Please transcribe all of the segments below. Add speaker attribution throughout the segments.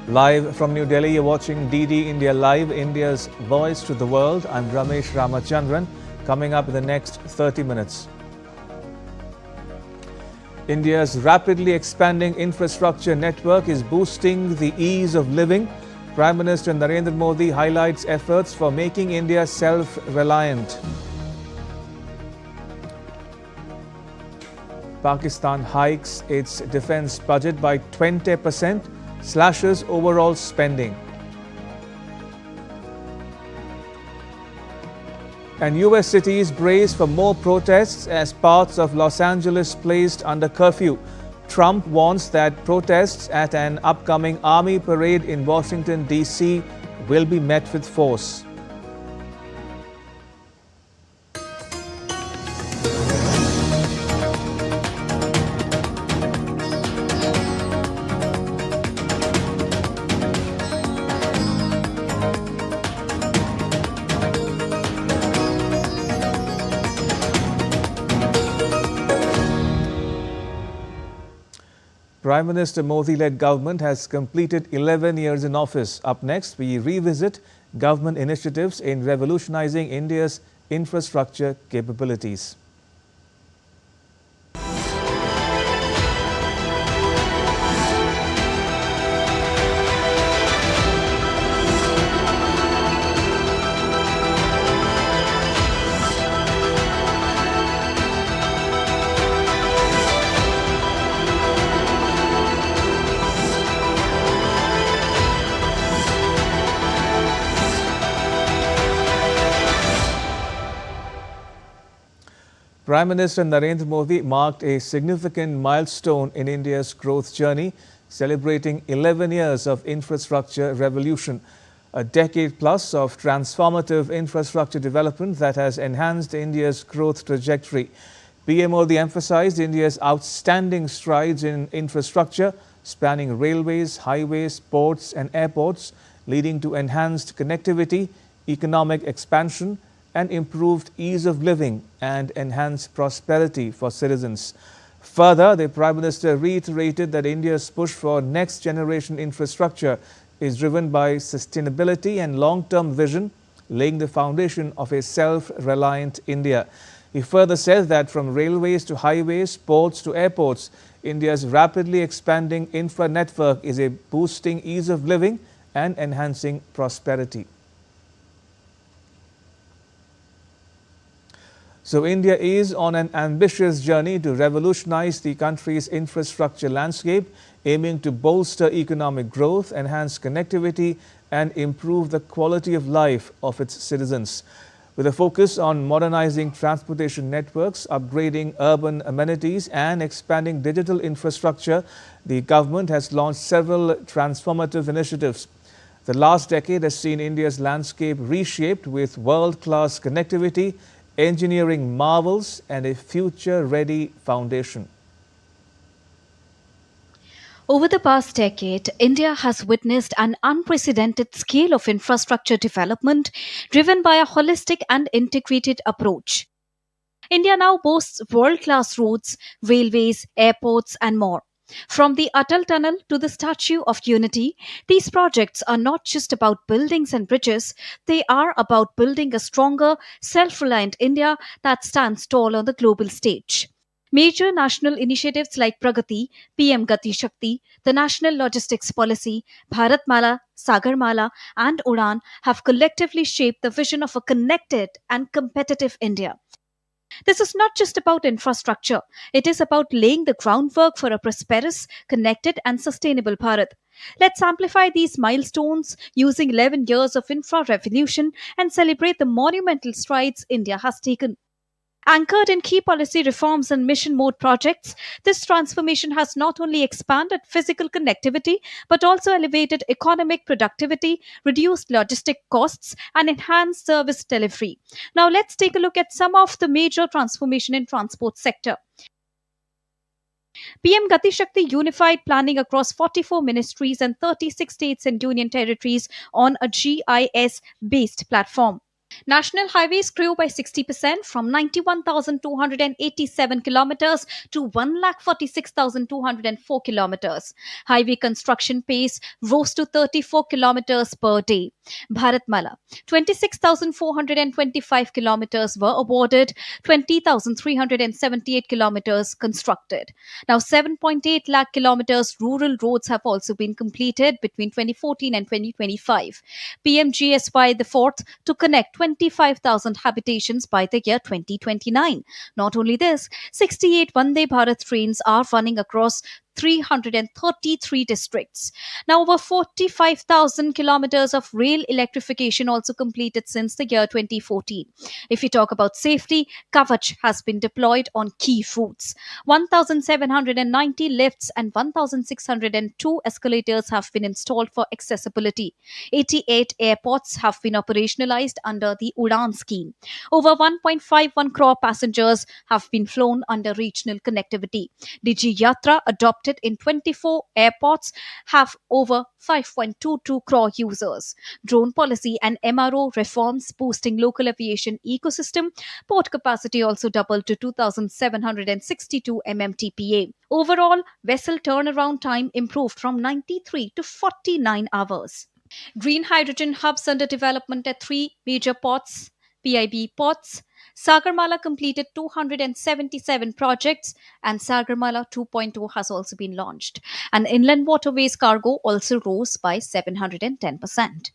Speaker 1: Live from New Delhi, you're watching DD India Live, India's voice to the world. I'm Ramesh Ramachandran. Coming up in the next 30 minutes. India's rapidly expanding infrastructure network is boosting the ease of living. Prime Minister Narendra Modi highlights efforts for making India self-reliant. Pakistan hikes its defense budget by 20%, slashes overall spending. And US cities brace for more protests as parts of Los Angeles placed under curfew. Trump warns that protests at an upcoming army parade in Washington, D.C. will be met with force. Prime Minister Modi-led government has completed 11 years in office. Up next, we revisit government initiatives in revolutionizing India's infrastructure capabilities. Prime Minister Narendra Modi marked a significant milestone in India's growth journey, celebrating 11 years of infrastructure revolution, a decade plus of transformative infrastructure development that has enhanced India's growth trajectory. PM Modi emphasized India's outstanding strides in infrastructure, spanning railways, highways, ports and airports, leading to enhanced connectivity, economic expansion, and improved ease of living and enhanced prosperity for citizens. Further, the Prime Minister reiterated that India's push for next-generation infrastructure is driven by sustainability and long-term vision, laying the foundation of a self-reliant India. He further said that from railways to highways, ports to airports, India's rapidly expanding infra network is a boosting ease of living and enhancing prosperity. So India is on an ambitious journey to revolutionize the country's infrastructure landscape, aiming to bolster economic growth, enhance connectivity, and improve the quality of life of its citizens. With a focus on modernizing transportation networks, upgrading urban amenities, and expanding digital infrastructure, the government has launched several transformative initiatives. The last decade has seen India's landscape reshaped with world-class connectivity, engineering marvels, and a future-ready foundation.
Speaker 2: Over the past decade, India has witnessed an unprecedented scale of infrastructure development driven by a holistic and integrated approach. India now boasts world-class roads, railways, airports, and more. From the Atal Tunnel to the Statue of Unity, these projects are not just about buildings and bridges, they are about building a stronger, self-reliant India that stands tall on the global stage. Major national initiatives like Pragati, PM Gati Shakti, the National Logistics Policy, Bharatmala, Sagarmala, and Udan have collectively shaped the vision of a connected and competitive India. This is not just about infrastructure, it is about laying the groundwork for a prosperous, connected, and sustainable Bharat. Let's amplify these milestones using 11 years of infra revolution and celebrate the monumental strides India has taken. Anchored in key policy reforms and mission mode projects, this transformation has not only expanded physical connectivity but also elevated economic productivity, reduced logistic costs, and enhanced service delivery. Now let's take a look at some of the major transformation in transport sector. PM Gati Shakti unified planning across 44 ministries and 36 states and union territories on a GIS based platform. National highways grew by 60% from 91,287 kilometers to 1,46,204 kilometers. Highway construction pace rose to 34 kilometers per day. Bharatmala, 26,425 kilometers were awarded, 20,378 kilometers constructed. Now 7.8 lakh kilometers rural roads have also been completed between 2014 and 2025. PMGSY the fourth to connect 25,000 habitations by the year 2029. Not only this, 68 Vande Bharat trains are running across 333 districts. Now, over 45,000 kilometers of rail electrification also completed since the year 2014. If we talk about safety, Kavach has been deployed on key routes. 1,790 lifts and 1,602 escalators have been installed for accessibility. 88 airports have been operationalized under the Udan scheme. Over 1.51 crore passengers have been flown under regional connectivity. Digi Yatra, adopted in 24 airports, have over 5.22 crore users. Drone policy and MRO reforms boosting local aviation ecosystem. Port capacity also doubled to 2,762 mmtpa. Overall, vessel turnaround time improved from 93 to 49 hours. Green hydrogen hubs under development at three major ports, PIB ports. Sagarmala completed 277 projects and Sagarmala 2.0 has also been launched. And inland waterways cargo also rose by 710%.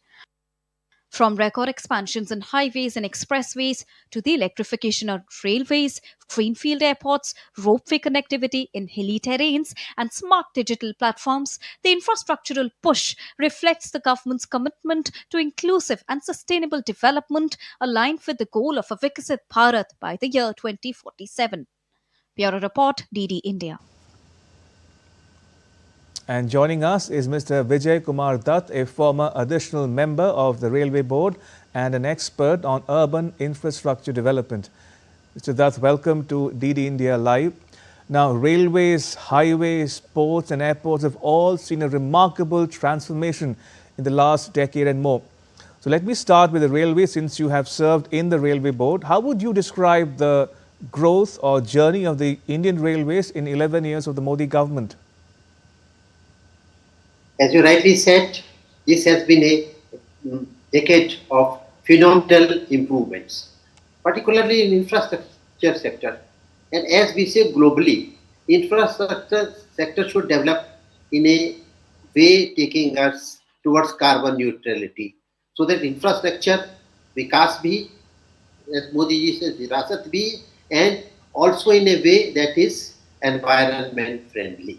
Speaker 2: From record expansions in highways and expressways to the electrification of railways, greenfield airports, ropeway connectivity in hilly terrains, and smart digital platforms, the infrastructural push reflects the government's commitment to inclusive and sustainable development aligned with the goal of a Viksit Bharat by the year 2047. Bureau Report, DD India.
Speaker 1: And joining us is Mr. Vijay Kumar Dutt, a former additional member of the Railway Board and an expert on urban infrastructure development. Mr. Dutt, welcome to DD India Live. Now, railways, highways, ports and airports have all seen a remarkable transformation in the last decade and more. So let me start with the railway since you have served in the Railway Board. How would you describe the growth or journey of the Indian Railways in 11 years of the Modi government?
Speaker 3: As you rightly said, this has been a decade of phenomenal improvements, particularly in infrastructure sector. And as we say globally, infrastructure sector should develop in a way taking us towards carbon neutrality. So that infrastructure, vikas bhi, as Modi ji says, virasat bhi, and also in a way that is environment friendly.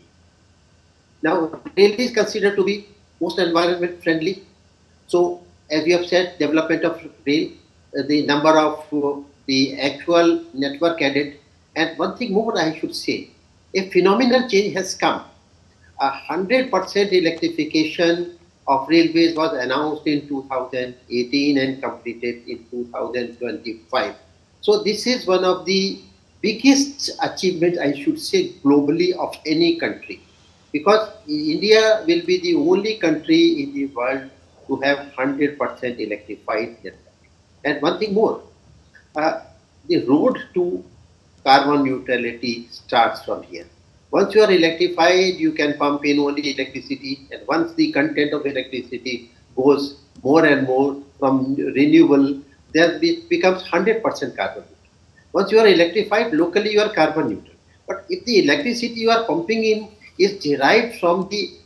Speaker 3: Now, railway is considered to be most environment friendly. So, as we have said, development of rail, the number of the actual network added, and one thing more I should say, a phenomenal change has come. 100% electrification of railways was announced in 2018 and completed in 2025. So, this is one of the biggest achievements, I should say, globally of any country. Because India will be the only country in the world to have 100% electrified network. And one thing more, the road to carbon neutrality starts from here. Once you are electrified, you can pump in only electricity, and once the content of electricity goes more and more from renewable, then it becomes 100% carbon neutral. Once you are electrified, locally you are carbon neutral. But if the electricity you are pumping in is derived from the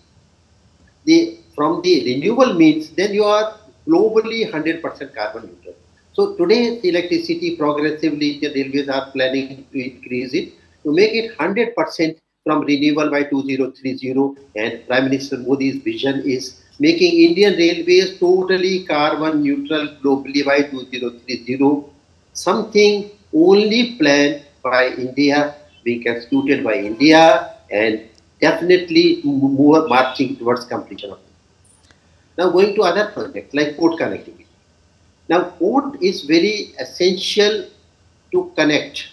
Speaker 3: renewable means, then you are globally 100% carbon neutral. So today, electricity progressively the railways are planning to increase it to make it 100% from renewable by 2030. And Prime Minister Modi's vision is making Indian railways totally carbon neutral globally by 2030. Something only planned by India, being executed by India, and definitely more marching towards completion of it. Now going to other projects like port connectivity. Now port is very essential to connect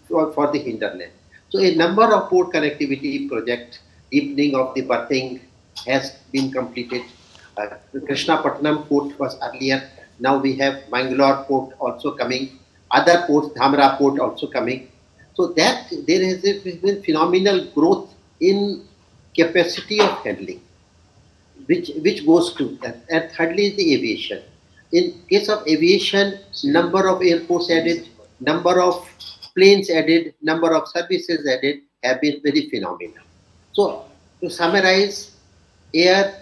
Speaker 3: for the hinterland. So a number of port connectivity projects, deepening of the berthing has been completed. Krishnapatnam port was earlier Now we have Mangalore port also coming, other ports, Dhamra port also coming. So that there has been phenomenal growth in capacity of handling, which goes to that. And thirdly is the aviation. In case of aviation, number of airports added, number of planes added, number of services added have been very phenomenal. So to summarize, air,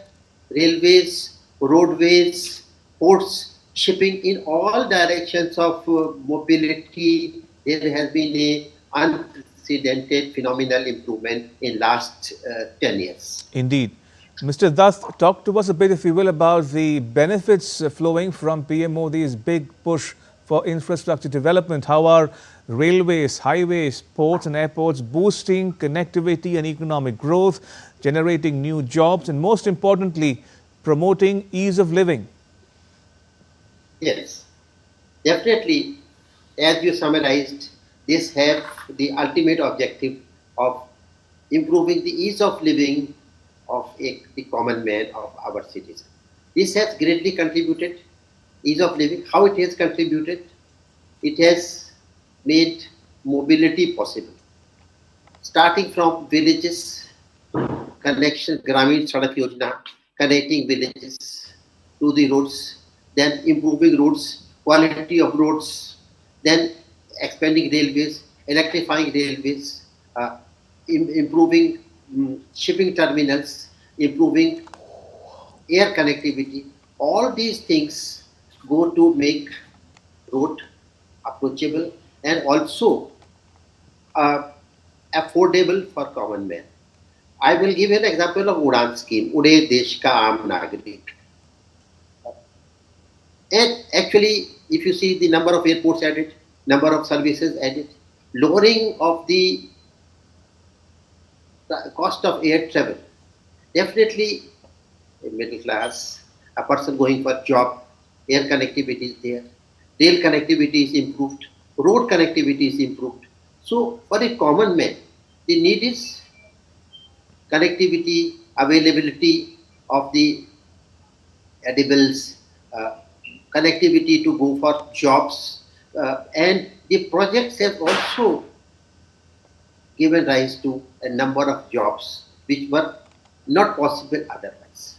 Speaker 3: railways, roadways, ports, shipping, in all directions of mobility, there has been a unprecedented phenomenal improvement in last 10 years.
Speaker 1: Indeed. Mr. Dutt, talk to us a bit, if you will, about the benefits flowing from PM Modi's big push for infrastructure development. How are railways, highways, ports and airports boosting connectivity and economic growth, generating new jobs, and most importantly, promoting ease of living?
Speaker 3: Yes, definitely, as you summarized, this have the ultimate objective of improving the ease of living of the common man, of our citizens. This has greatly contributed, ease of living. How it has contributed? It has made mobility possible. Starting from villages, connection, Gramin Sadak Yojana, connecting villages to the roads, then improving roads, quality of roads, then expanding railways, electrifying railways, improving shipping terminals, improving air connectivity. All these things go to make road approachable and also affordable for common man. I will give an example of Udan scheme, Ude Desh Ka Aam Nagrik. And actually, if you see the number of airports added, number of services added, lowering of the cost of air travel, definitely a middle class, a person going for job, air connectivity is there, rail connectivity is improved, road connectivity is improved. So for a common man, the need is connectivity, availability of the edibles, connectivity to go for jobs, and the projects have also given rise to a number of jobs which were not possible otherwise.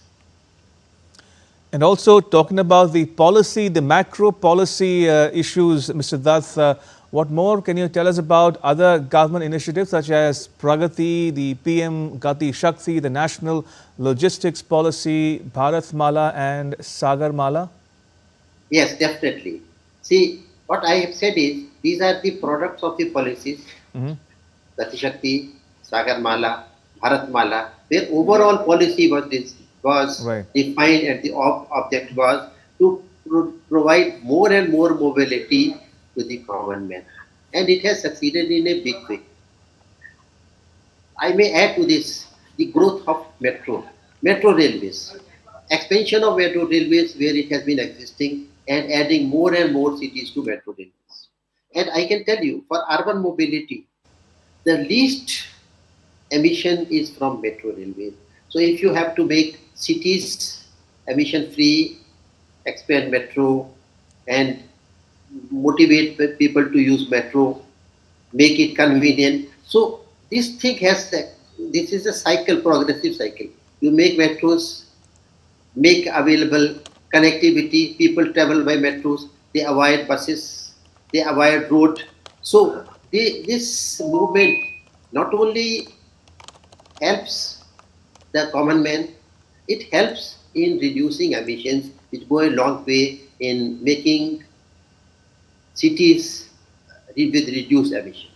Speaker 1: And also talking about the policy, the macro policy issues, Mr. Dutt, what more can you tell us about other government initiatives such as Pragati, the PM Gati Shakti, the National Logistics Policy, Bharat Mala and Sagar Mala?
Speaker 3: Yes, definitely. See, what I have said is these are the products of the policies, Gati Shakti, Sagar Mala, Bharat Mala, where overall policy was
Speaker 1: Right.
Speaker 3: defined and the object was to provide more and more mobility to the common man. And it has succeeded in a big way. I may add to this the growth of metro railways, expansion of metro railways where it has been existing and adding more and more cities to metro railways. And I can tell you, for urban mobility, the least emission is from metro railways. So if you have to make cities emission free, expand metro and motivate people to use metro, make it convenient. So this thing this is a cycle, progressive cycle. You make metros, make available connectivity, people travel by metros, they avoid buses, they avoid road. So this movement not only helps the common man, it helps in reducing emissions, which go a long way in making cities with reduced emissions.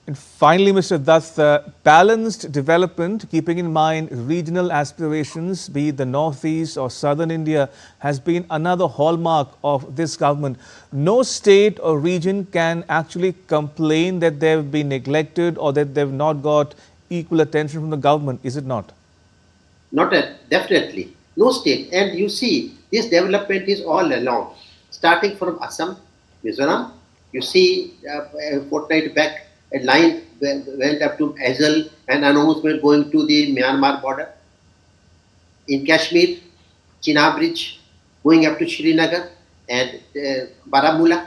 Speaker 1: And finally, Mr. Dutt, balanced development, keeping in mind regional aspirations, be it the northeast or southern India, has been another hallmark of this government. No state or region can actually complain that they've been neglected or that they've not got equal attention from the government, is it not?
Speaker 3: Definitely. No state. And you see, this development is all along, starting from Assam, Mizoram. You see, a fortnight back, a line went up to Azal, an announcement going to the Myanmar border. In Kashmir, Chenab Bridge going up to Srinagar. and Baramulla,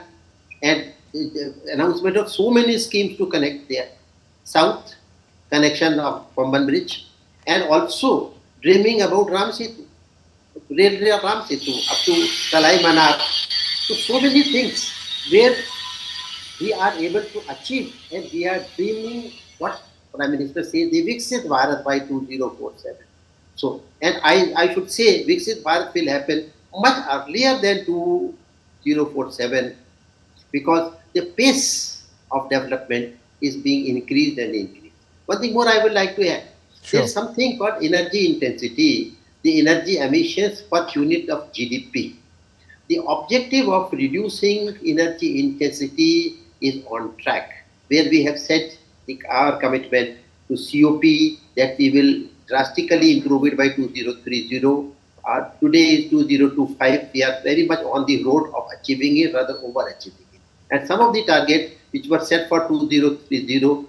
Speaker 3: and announcement of so many schemes to connect there. South, connection of Pamban Bridge, and also dreaming about Ram Setu, rail Ram Setu up to Talai Manar. So many things where we are able to achieve, and we are dreaming what Prime Minister says, the Viksit Bharat by 2047. So, and I should say Viksit Bharat will happen much earlier than 2047, because the pace of development is being increased and increased. One thing more I would like to add.
Speaker 1: Sure.
Speaker 3: There is something called energy intensity, the energy emissions per unit of GDP. The objective of reducing energy intensity is on track, where we have set our commitment to COP that we will drastically improve it by 2030. Today is 2025. We are very much on the road of achieving it, rather overachieving it. And some of the targets which were set for 2030,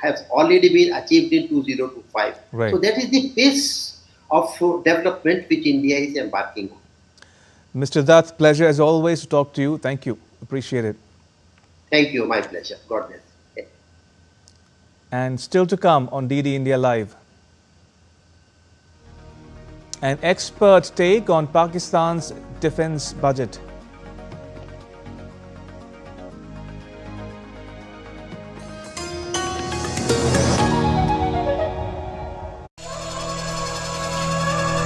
Speaker 3: has already been achieved in 2025.
Speaker 1: Right.
Speaker 3: So that is the pace of development which India is embarking on.
Speaker 1: Mr. Dutt, pleasure as always to talk to you. Thank you. Appreciate it.
Speaker 3: Thank you. My pleasure. God bless. Okay.
Speaker 1: And still to come on DD India Live. An expert take on Pakistan's defense budget.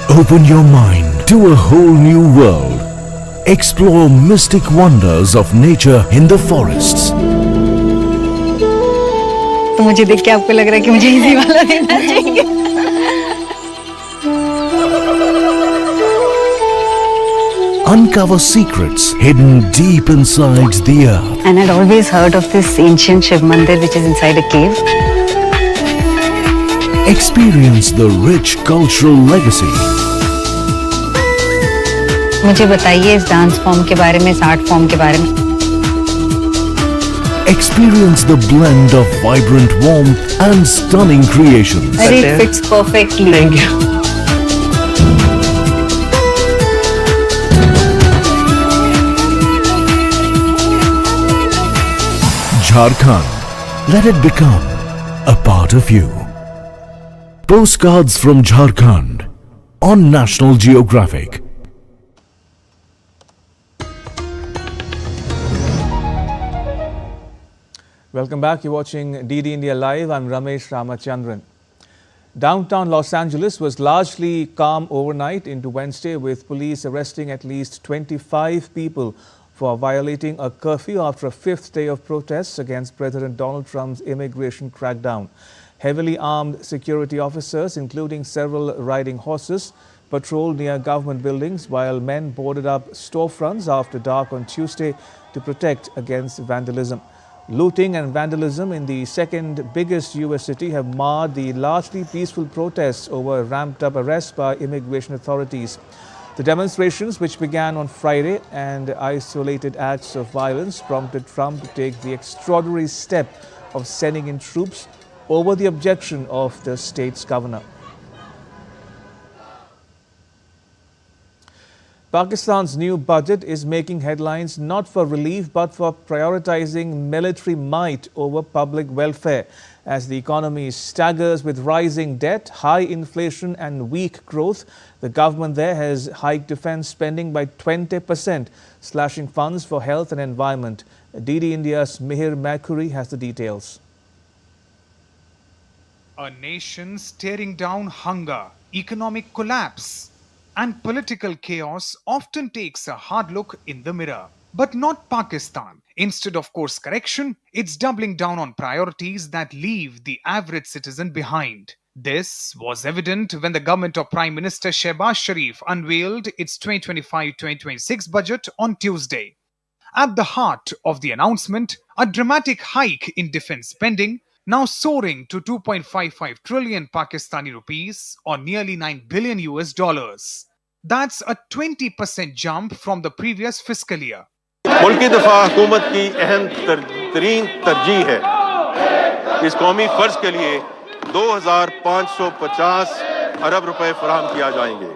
Speaker 4: Open your mind to a whole new world. Explore mystic wonders of nature in the forests.
Speaker 5: तो मुझे देख के आपको लग रहा है कि मुझे इजी वाला देना चाहिए.
Speaker 4: Uncover secrets hidden deep inside the earth.
Speaker 5: And I'd always heard of this ancient Shiv Mandir which is inside a cave.
Speaker 4: Experience the rich cultural legacy.
Speaker 5: मुझे बताइए इस डांस फॉर्म के बारे में, इस आर्ट फॉर्म के बारे में.
Speaker 4: Experience the blend of vibrant warmth and stunning creations.
Speaker 5: अरे it fits perfectly. Thank you.
Speaker 4: Jharkhand, let it become a part of you. Postcards from Jharkhand on National Geographic.
Speaker 1: Welcome back. You're watching DD India Live. I'm Ramesh Ramachandran. Downtown Los Angeles was largely calm overnight into Wednesday, with police arresting at least 25 people for violating a curfew after a fifth day of protests against President Donald Trump's immigration crackdown. Heavily armed security officers, including several riding horses, patrolled near government buildings, while men boarded up storefronts after dark on Tuesday to protect against vandalism. Looting and vandalism in the second biggest U.S. city have marred the largely peaceful protests over ramped-up arrests by immigration authorities. The demonstrations, which began on Friday, and isolated acts of violence prompted Trump to take the extraordinary step of sending in troops over the objection of the state's governor. Pakistan's new budget is making headlines not for relief but for prioritizing military might over public welfare. As the economy staggers with rising debt, high inflation and weak growth, the government there has hiked defense spending by 20%, slashing funds for health and environment. DD India's Mihir Makuri has the details.
Speaker 6: A nation staring down hunger, economic collapse, and political chaos often takes a hard look in the mirror. But not Pakistan. Instead of course correction, it's doubling down on priorities that leave the average citizen behind. This was evident when the government of Prime Minister Shehbaz Sharif unveiled its 2025-2026 budget on Tuesday. At the heart of the announcement, a dramatic hike in defense spending, now soaring to 2.55 trillion Pakistani rupees, or nearly $9 billion US. That's a 20% jump from the previous fiscal year.
Speaker 7: मुल्की दफा हुकूमत की अहम तरीन तरजीह है। इस कौमी फर्ज के लिए 2,550 अरब रुपए फराहम किया जाएंगे।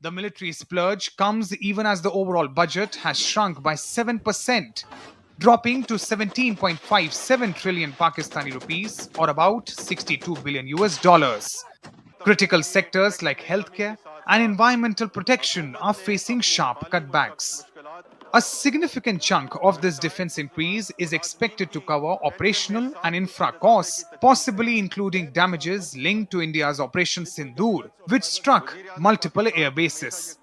Speaker 6: The military splurge comes even as the overall budget has shrunk by 7%, dropping to 17.57 trillion Pakistani rupees or about 62 billion US dollars. Critical sectors like healthcare and environmental protection are facing sharp cutbacks. A significant chunk of this defense increase is expected to cover operational and infra costs, possibly including damages linked to India's Operation Sindoor, which struck multiple air bases.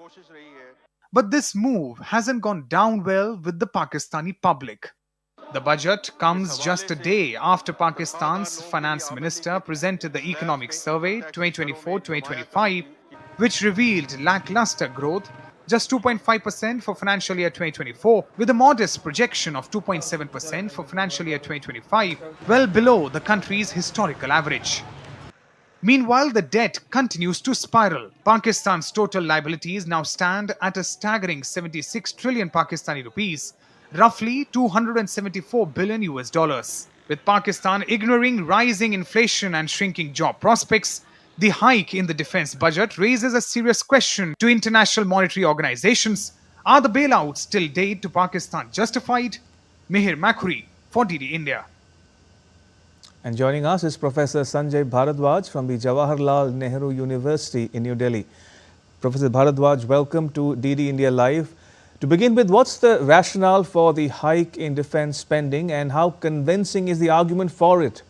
Speaker 6: But this move hasn't gone down well with the Pakistani public. The budget comes just a day after Pakistan's finance minister presented the Economic Survey 2024-2025, which revealed lackluster growth, just 2.5% for financial year 2024, with a modest projection of 2.7% for financial year 2025, well below the country's historical average. Meanwhile, the debt continues to spiral. Pakistan's total liabilities now stand at a staggering 76 trillion Pakistani rupees, roughly 274 billion US dollars. With Pakistan ignoring rising inflation and shrinking job prospects, the hike in the defense budget raises a serious question to international monetary organizations. Are the bailouts till date to Pakistan justified? Mihir Makhuri for DD India.
Speaker 1: And joining us is Professor Sanjay Bharadwaj from the Jawaharlal Nehru University in New Delhi. Professor Bharadwaj, welcome to DD India Live. To begin with, what's the rationale for the hike in defense spending and how convincing is the argument for it?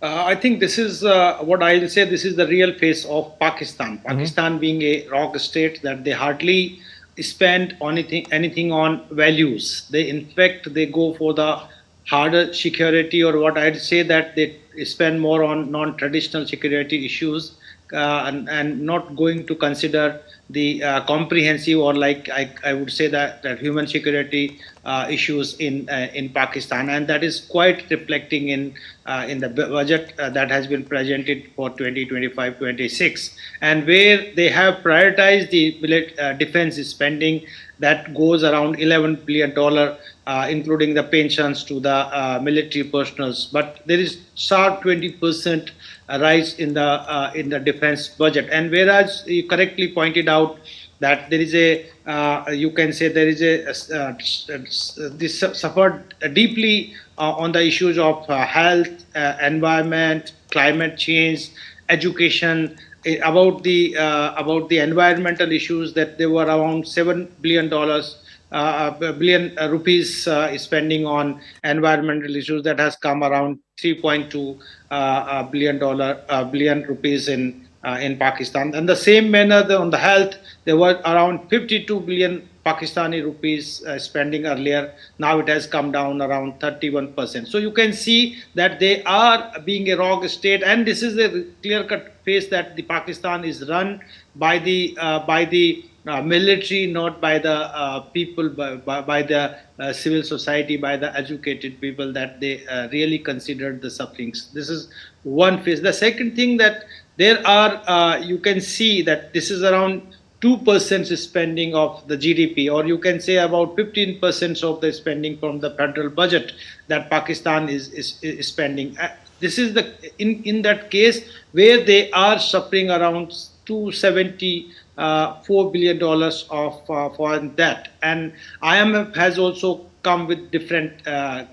Speaker 8: I think this is what I'll say, this is the real face of Pakistan. Pakistan being a rogue state that they hardly spend anything on values. In fact, they go for the harder security, or what I'd say that they spend more on non-traditional security issues and not going to consider the comprehensive, or like I would say that human security issues in Pakistan, and that is quite reflecting in the budget that has been presented for 2025-26, and where they have prioritized the defense spending that goes around $11 billion, including the pensions to the military personnel. But there is sharp 20% rise in the defense budget, and whereas you correctly pointed out that there is you can say there is this suffered deeply on the issues of health, environment, climate change, education. About the environmental issues, that there were around $7 billion rupees spending on environmental issues, that has come around 3.2 billion rupees in Pakistan. And the same manner on the health, there were around 52 billion Pakistani rupees spending earlier. Now it has come down around 31%. So you can see that they are being a rogue state, and this is a clear-cut face that the Pakistan is run by the military, not by the people, by the civil society, by the educated people, that they really considered the sufferings. This is one phase. The second thing, that there are, you can see that this is around 2% spending of the GDP, or you can say about 15% of the spending from the federal budget that Pakistan is spending. This is in that case where they are suffering around $274 billion of foreign debt, and IMF has also come with different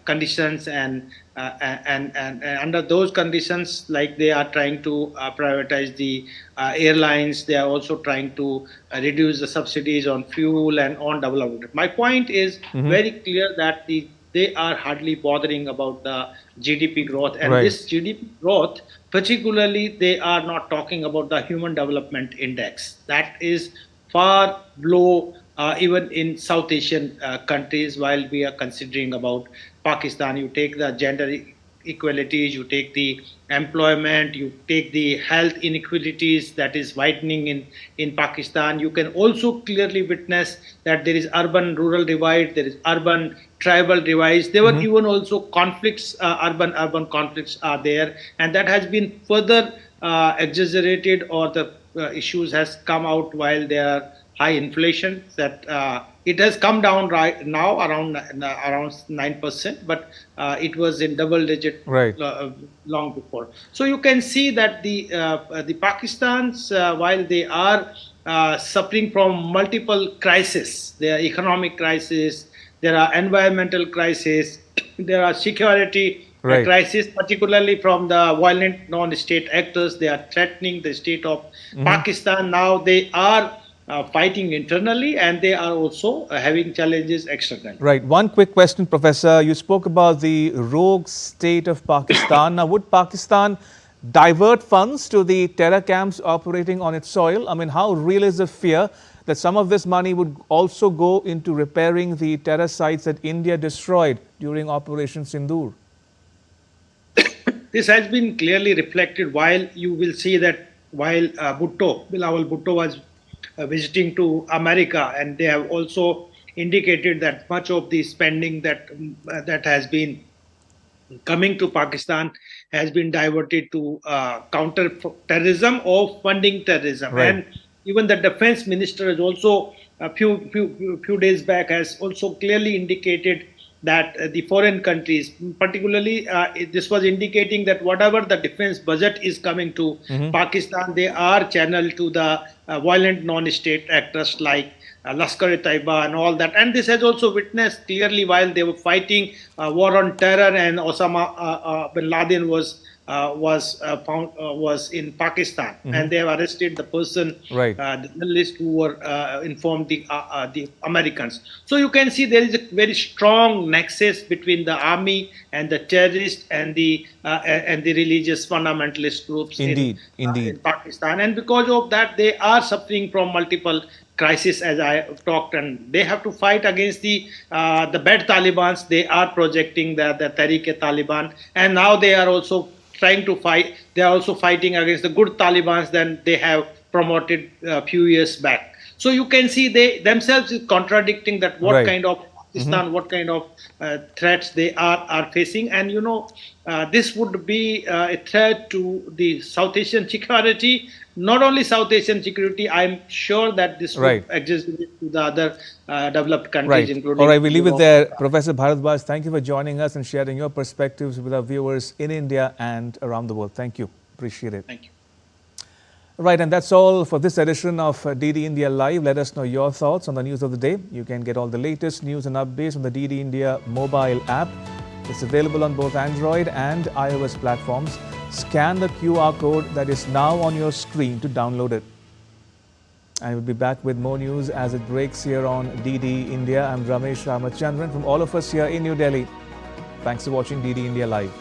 Speaker 8: conditions, and under those conditions, like they are trying to privatize the airlines, they are also trying to reduce the subsidies on fuel and on development. My point is very clear that they are hardly bothering about the GDP growth, and this GDP growth, particularly, they are not talking about the Human Development Index. That is far below even in South Asian countries. While we are considering about Pakistan, you take the gender equalities, you take the employment, you take the health inequalities that is widening in Pakistan. You can also clearly witness that there is urban-rural divide, there is urban-tribal divide. There were even also conflicts, urban conflicts are there, and that has been further exaggerated, or the issues has come out while there are high inflation. That it has come down right now around 9%, but it was in double digit long before. So you can see that the Pakistans, while they are suffering from multiple crises. There are economic crisis, there are environmental crisis, there are security crisis, particularly from the violent non-state actors. They are threatening the state of Pakistan. Now they are fighting internally, and they are also having challenges externally.
Speaker 1: Right. One quick question, Professor. You spoke about the rogue state of Pakistan. Now, would Pakistan divert funds to the terror camps operating on its soil? I mean, how real is the fear that some of this money would also go into repairing the terror sites that India destroyed during Operation Sindoor?
Speaker 8: This has been clearly reflected while you will see that while Bilawal Bhutto was visiting to America, and they have also indicated that much of the spending that has been coming to Pakistan has been diverted to counter terrorism or funding terrorism.
Speaker 1: Right.
Speaker 8: And even the defense minister has also a few days back has also clearly indicated that the foreign countries, particularly this was indicating that whatever the defense budget is coming to Pakistan, they are channeled to the violent non-state actors like Lashkar-e-Taiba and all that. And this has also witnessed clearly while they were fighting war on terror, and Osama bin Laden was in Pakistan, and they have arrested the person, the journalist who were informed the Americans. So you can see there is a very strong nexus between the army and the terrorists and the religious fundamentalist groups in Pakistan, and because of that they are suffering from multiple crisis, as I talked, and they have to fight against the bad Talibans. They are projecting the Tehreek-e-Taliban, and now they are also trying to fight. They are also fighting against the good Talibans than they have promoted a few years back. So you can see they themselves is contradicting that what kind of Pakistan, what kind of threats they are facing, and this would be a threat to the South Asian security. Not only South Asian security, I'm sure that this would exist to the other developed countries, including.
Speaker 1: All right, we'll leave it there. Professor Bharadwaj, thank you for joining us and sharing your perspectives with our viewers in India and around the world. Thank you. Appreciate it.
Speaker 8: Thank you.
Speaker 1: Right, and that's all for this edition of DD India Live. Let us know your thoughts on the news of the day. You can get all the latest news and updates on the DD India mobile app. It's available on both Android and iOS platforms. Scan the QR code that is now on your screen to download it. And we'll be back with more news as it breaks here on DD India. I'm Ramesh Ramachandran from all of us here in New Delhi. Thanks for watching DD India Live.